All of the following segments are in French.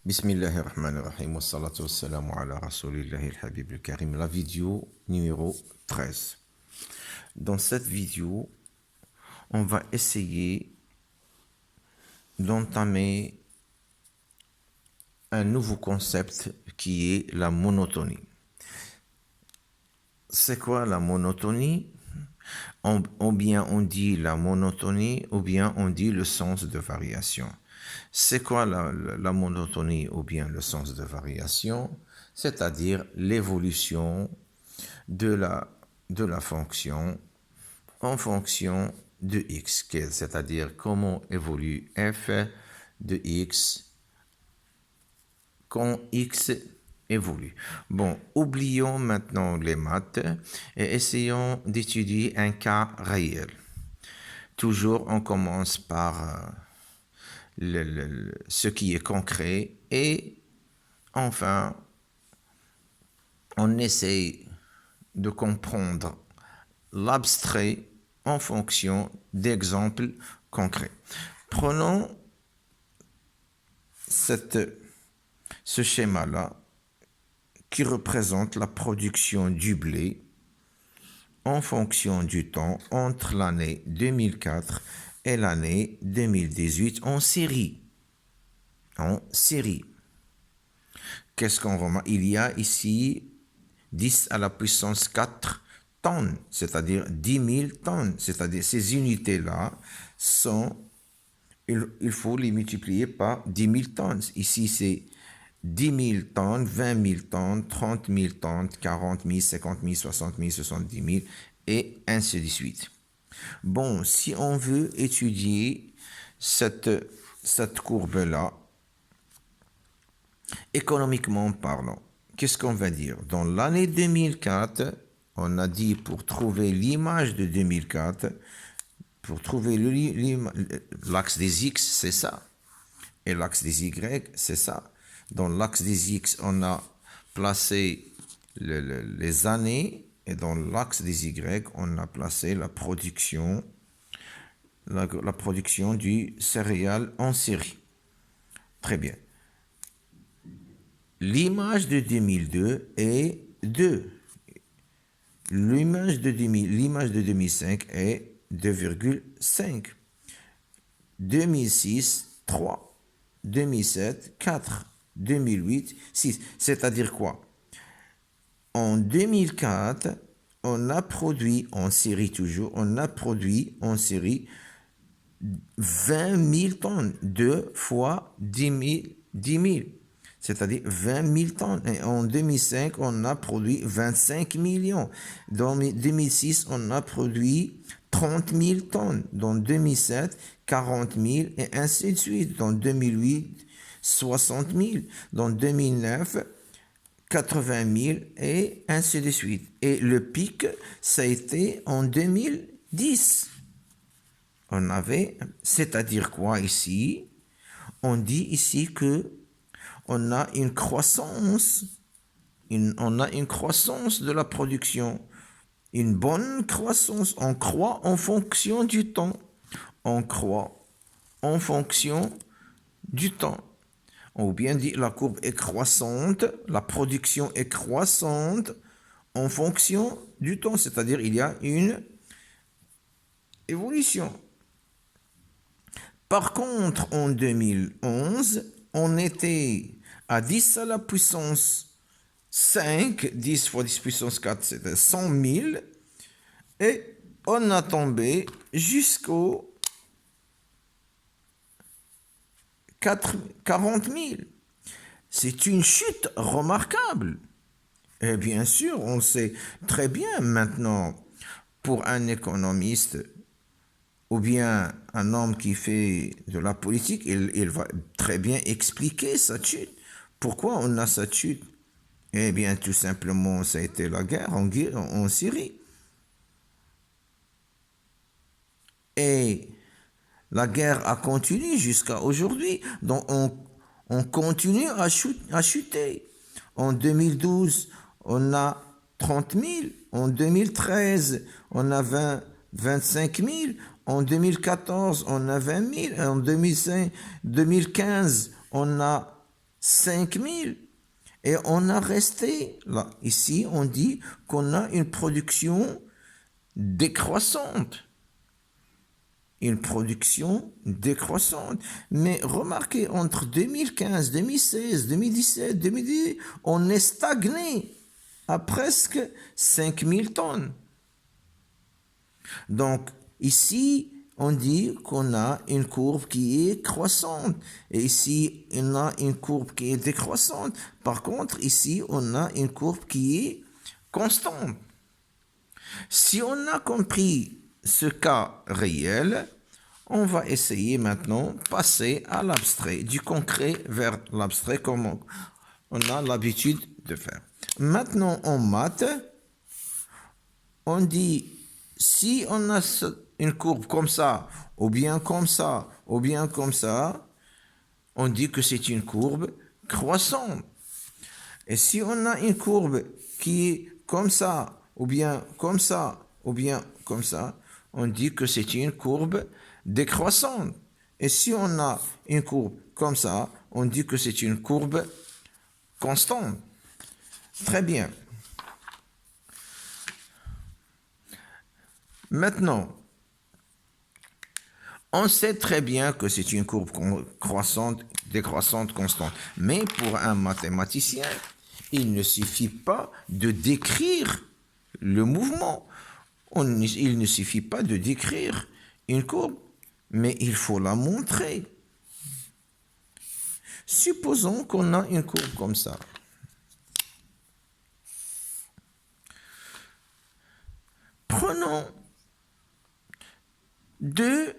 Bismillahirrahmanirrahim, wa salatu wa salamu ala rasulillahi al-habib al-karim. La vidéo numéro 13. Dans cette vidéo, on va essayer d'entamer un nouveau concept qui est la monotonie. C'est quoi la monotonie? Ou bien on dit la monotonie, ou bien on dit le sens de variation. C'est quoi la monotonie ou bien le sens de variation? C'est-à-dire l'évolution de la fonction en fonction de x, c'est-à-dire comment évolue f de x quand x évolue. Bon, oublions maintenant les maths et essayons d'étudier un cas réel. Toujours, on commence par ce qui est concret et enfin, on essaie de comprendre l'abstrait en fonction d'exemples concrets. Prenons ce schéma-là qui représente la production du blé en fonction du temps entre l'année 2004 et l'année 2018 en série. En série. Qu'est-ce qu'on remarque? Il y a ici 10 à la puissance 4 tonnes, c'est-à-dire 10 000 tonnes. C'est-à-dire ces unités-là sont, il faut les multiplier par 10 000 tonnes. Ici, c'est 10 000 tonnes, 20 000 tonnes, 30 000 tonnes, 40 000, 50 000, 60 000, 70 000, et ainsi de suite. Bon, si on veut étudier cette courbe-là, économiquement parlant, qu'est-ce qu'on va dire? Dans l'année 2004, on a dit pour trouver l'image de 2004, pour trouver l'axe des X, c'est ça. Et l'axe des Y, c'est ça. Dans l'axe des X, on a placé les années, et dans l'axe des Y, on a placé la production du céréal en série. Très bien. L'image de 2002 est 2. L'image de 2005 est 2,5. 2006, 3. 2007, 4. 2008, 6. C'est-à-dire quoi? En 2004, on a produit en série toujours, on a produit en série 20 000 tonnes, 2 fois 10 000. C'est-à-dire 20 000 tonnes. Et en 2005, on a produit 25 millions. Dans 2006, on a produit 30 000 tonnes. Dans 2007, 40 000 et ainsi de suite. Dans 2008, 60 000. Dans 2009, 80 000 et ainsi de suite. Et le pic, ça a été en 2010. On avait, c'est-à-dire quoi ici? On dit ici que on a une croissance, de la production, une bonne croissance. On croît en fonction du temps. On croît en fonction du temps. Ou bien dit la courbe est croissante, la production est croissante en fonction du temps, c'est-à-dire il y a une évolution. Par contre, en 2011, on était à 10 à la puissance 5, 10 fois 10 puissance 4, c'était 100 000, et on a tombé jusqu'au 40 000. C'est une chute remarquable. Et bien sûr, on sait très bien maintenant, pour un économiste ou bien un homme qui fait de la politique, il va très bien expliquer sa chute. Pourquoi on a cette chute? Eh bien, tout simplement, ça a été la guerre en Syrie. Et la guerre a continué jusqu'à aujourd'hui. Donc, on continue à chuter. En 2012, on a 30 000. En 2013, on a 25 000. En 2014, on a 20 000. En 2015, on a 5000. Et on a resté là. Ici, on dit qu'on a une production décroissante. Une production décroissante. Mais remarquez, entre 2015, 2016, 2017, 2018, on est stagné à presque 5000 tonnes. Donc, ici, on dit qu'on a une courbe qui est croissante. Et ici, on a une courbe qui est décroissante. Par contre, ici, on a une courbe qui est constante. Si on a compris ce cas réel, on va essayer maintenant de passer à l'abstrait, du concret vers l'abstrait comme on a l'habitude de faire. Maintenant, en maths, on dit, si on a une courbe comme ça, ou bien comme ça, ou bien comme ça, on dit que c'est une courbe croissante. Et si on a une courbe qui est comme ça, ou bien comme ça, ou bien comme ça, on dit que c'est une courbe décroissante. Et si on a une courbe comme ça, on dit que c'est une courbe constante. Très bien. Maintenant, on sait très bien que c'est une courbe croissante, décroissante, constante. Mais pour un mathématicien, il ne suffit pas de décrire le mouvement. Il ne suffit pas de décrire une courbe, mais il faut la montrer. Supposons qu'on a une courbe comme ça. Prenons deux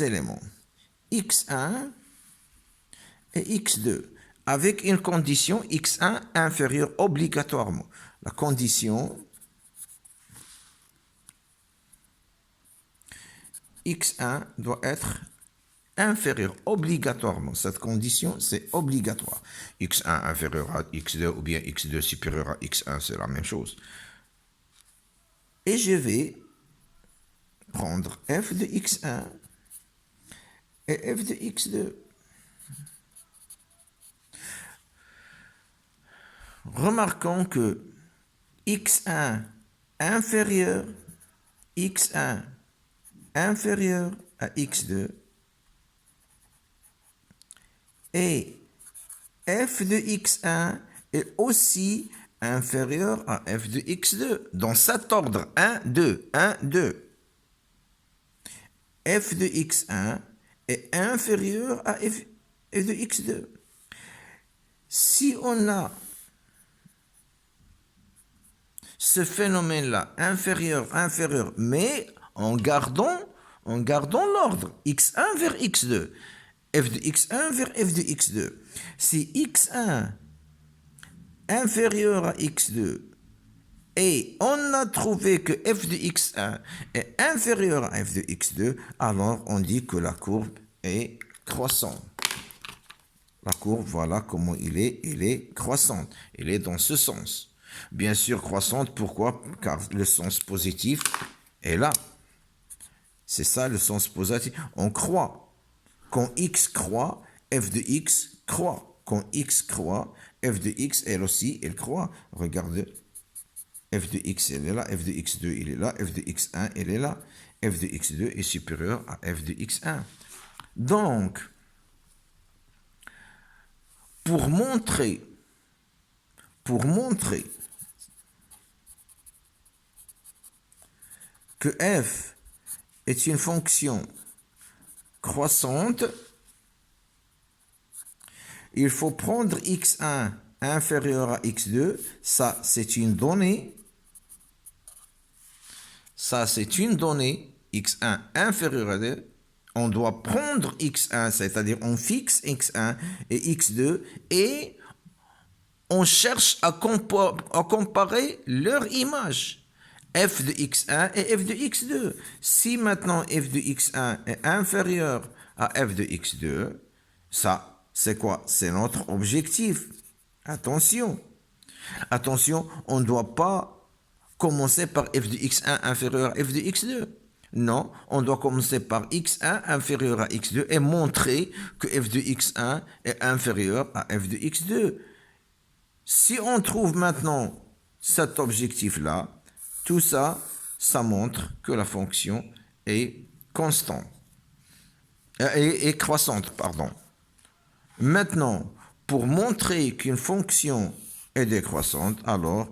éléments, x1 et x2, avec une condition x1 inférieure obligatoirement. La condition x1 doit être inférieur obligatoirement. Cette condition, c'est obligatoire. x1 inférieur à x2 ou bien x2 supérieur à x1, c'est la même chose. Et je vais prendre f de x1 et f de x2. Remarquons que x1 inférieur à x2 et f de x1 est aussi inférieur à f de x2 dans cet ordre 1, 2, 1, 2. f de x1 est inférieur à f de x2. Si on a ce phénomène-là, inférieur, mais en gardant l'ordre, x1 vers x2, f de x1 vers f de x2. Si x1 inférieur à x2 et on a trouvé que f de x1 est inférieur à f de x2, alors on dit que la courbe est croissante. La courbe, voilà comment il est croissante. Il est dans ce sens. Bien sûr croissante, pourquoi? Car le sens positif est là. C'est ça le sens positif. On croît. Quand x croît, f de x croît. Quand x croît, f de x, elle aussi, elle croît. Regardez. f de x, elle est là. f de x2, il est là. f de x1, elle est là. f de x2 est supérieur à f de x1. Donc, pour montrer que f est une fonction croissante, il faut prendre x1 inférieur à x2. Ça, c'est une donnée. Ça, c'est une donnée. x1 inférieur à 2. On doit prendre x1, c'est-à-dire on fixe x1 et x2 et on cherche à comparer leur image. f de x1 et f de x2. Si maintenant f de x1 est inférieur à f de x2, ça, c'est quoi? C'est notre objectif. Attention. Attention, on ne doit pas commencer par f de x1 inférieur à f de x2. Non, on doit commencer par x1 inférieur à x2 et montrer que f de x1 est inférieur à f de x2. Si on trouve maintenant cet objectif-là, tout ça, ça montre que la fonction est constante, est croissante, pardon. Maintenant, pour montrer qu'une fonction est décroissante, alors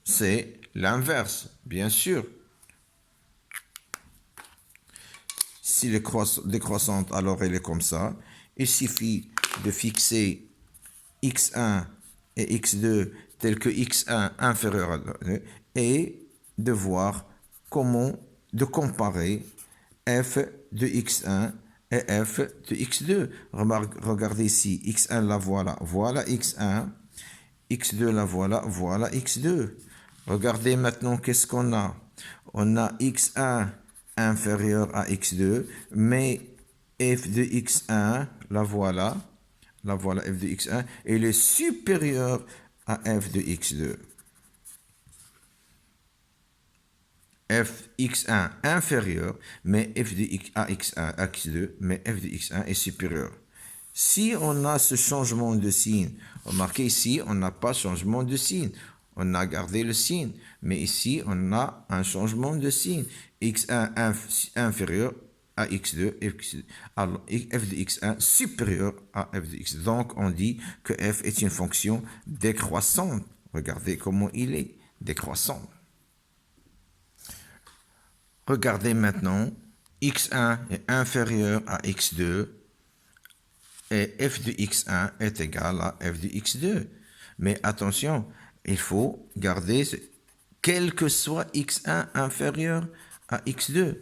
c'est l'inverse, bien sûr. Si elle est décroissante, alors elle est comme ça. Il suffit de fixer x1 et x2 tel que x1 inférieur à 2 et de voir comment de comparer f de x1 et f de x2. Regardez ici, x1 la voilà, voilà x1, x2 la voilà, voilà x2. Regardez maintenant qu'est-ce qu'on a. On a x1 inférieur à x2, mais f de x1, la voilà f de x1, elle est supérieure à f de x2. F x1 inférieur, mais f de x1 à x2, mais f de x1 est supérieur. Si on a ce changement de signe, remarquez ici, on n'a pas changement de signe. On a gardé le signe, mais ici, on a un changement de signe. x1 inférieur à x2, alors f de x1 supérieur à f de x2. Donc, on dit que f est une fonction décroissante. Regardez comment il est, décroissant. Regardez maintenant, x1 est inférieur à x2 et f de x1 est égal à f de x2. Mais attention, il faut garder, quel que soit x1 inférieur à x2,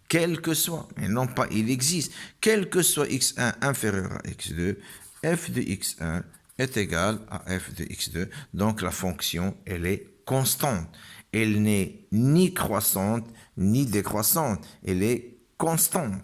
quel que soit, mais non pas il existe, quel que soit x1 inférieur à x2, f de x1 est égal à f de x2. Donc la fonction, elle est constante. Elle n'est ni croissante ni décroissante. Elle est constante.